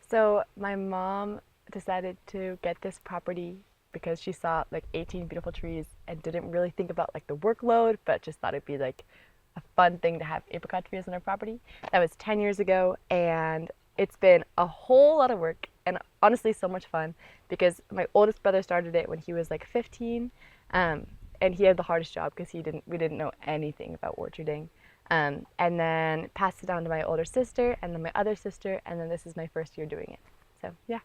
So my mom decided to get this property because she saw like 18 beautiful trees and didn't really think about like the workload, but just thought it'd be like a fun thing to have apricot trees on our property. That was 10 years ago, and it's been a whole lot of work and honestly so much fun because my oldest brother started it when he was like 15, and he had the hardest job because we didn't know anything about orcharding. And then passed it down to my older sister and then my other sister, and then this is my first year doing it. So yeah.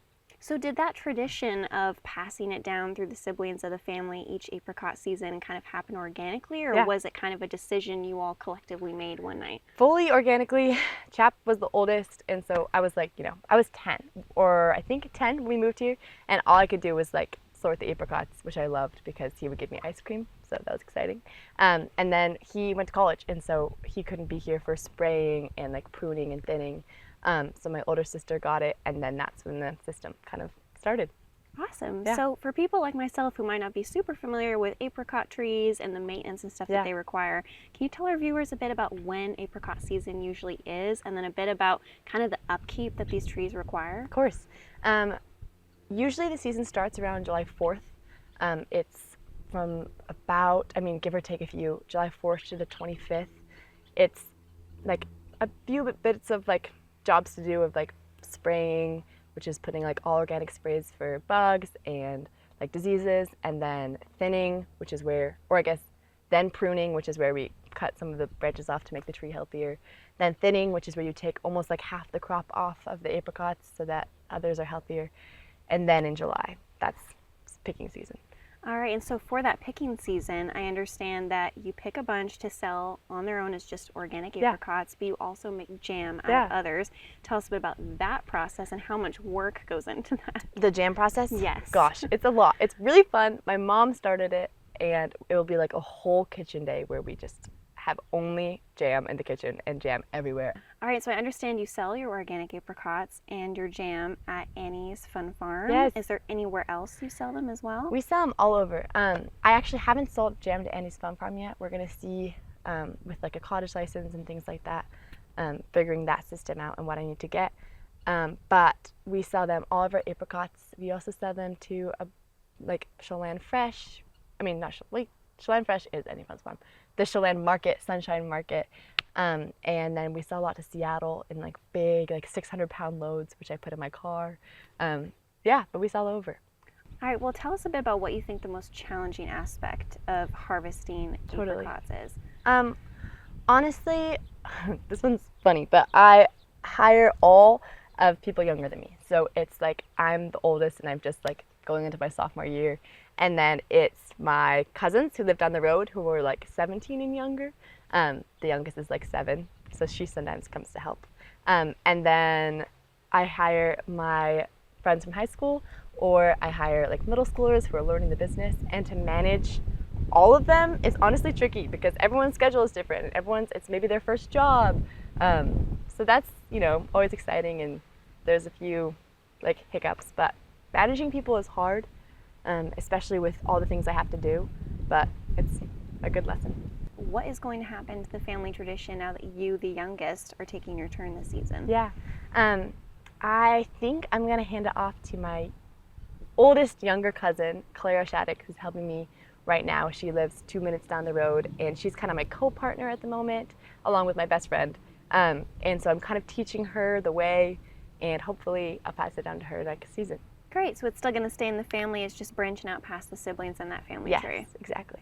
So did that tradition of passing it down through the siblings of the family each apricot season kind of happen organically, or Yeah. was it kind of a decision you all collectively made one night? Fully organically. Chap was the oldest, and so I was like, I was 10, or I think 10 when we moved here, and all I could do was like sort the apricots, which I loved because he would give me ice cream, so that was exciting. And then he went to college, and so he couldn't be here for spraying and like pruning and thinning. So my older sister got it, and then that's when the system kind of started. Awesome. Yeah. So for people like myself who might not be super familiar with apricot trees and the maintenance and stuff that they require, can you tell our viewers a bit about when apricot season usually is, and then a bit about kind of the upkeep that these trees require? Of course. Usually the season starts around July 4th. It's from about, give or take a few, July 4th to the 25th. It's like a few bits of like jobs to do of like spraying, which is putting like all organic sprays for bugs and like diseases, and then thinning, which is where, or I guess then pruning, which is where we cut some of the branches off to make the tree healthier. Then thinning, which is where you take almost like half the crop off of the apricots so that others are healthier. And then in July, that's picking season. All right, and so for that picking season, I understand that you pick a bunch to sell on their own as just organic apricots, but you also make jam out of others. Tell us a bit about that process and how much work goes into that. The jam process? Yes. Gosh, it's a lot. It's really fun. My mom started it, and it will be like a whole kitchen day where we just have only jam in the kitchen and jam everywhere. All right, so I understand you sell your organic apricots and your jam at Annie's Fun Farm. Yes. Is there anywhere else you sell them as well? We sell them all over. I actually haven't sold jam to Annie's Fun Farm yet. We're going to see with like a cottage license and things like that, figuring that system out and what I need to get. But we sell them all over apricots. We also sell them to like Chelan Fresh. Chelan Fresh is Annie's Fun Farm. The Chelan Market, Sunshine Market. And then we sell a lot to Seattle in like big, like 600-pound loads, which I put in my car. But we sell over. All right, well, tell us a bit about what you think the most challenging aspect of harvesting apricots is. Honestly, this one's funny, but I hire all of people younger than me. So it's like I'm the oldest and I'm just like going into my sophomore year. And then it's my cousins who live down the road who are like 17 and younger. The youngest is like 7, so she sometimes comes to help. And then I hire my friends from high school, or I hire like middle schoolers who are learning the business. And to manage all of them is honestly tricky because everyone's schedule is different and it's maybe their first job. So that's, always exciting, and there's a few like hiccups, but managing people is hard, especially with all the things I have to do, but it's a good lesson. What is going to happen to the family tradition now that you, the youngest, are taking your turn this season? Yeah. I think I'm going to hand it off to my oldest younger cousin, Clara Shattuck, who's helping me right now. She lives 2 minutes down the road, and she's kind of my co-partner at the moment, along with my best friend. And so I'm kind of teaching her the way, and hopefully I'll pass it down to her next season. Great, so it's still going to stay in the family, it's just branching out past the siblings and that family tree. Yes, exactly.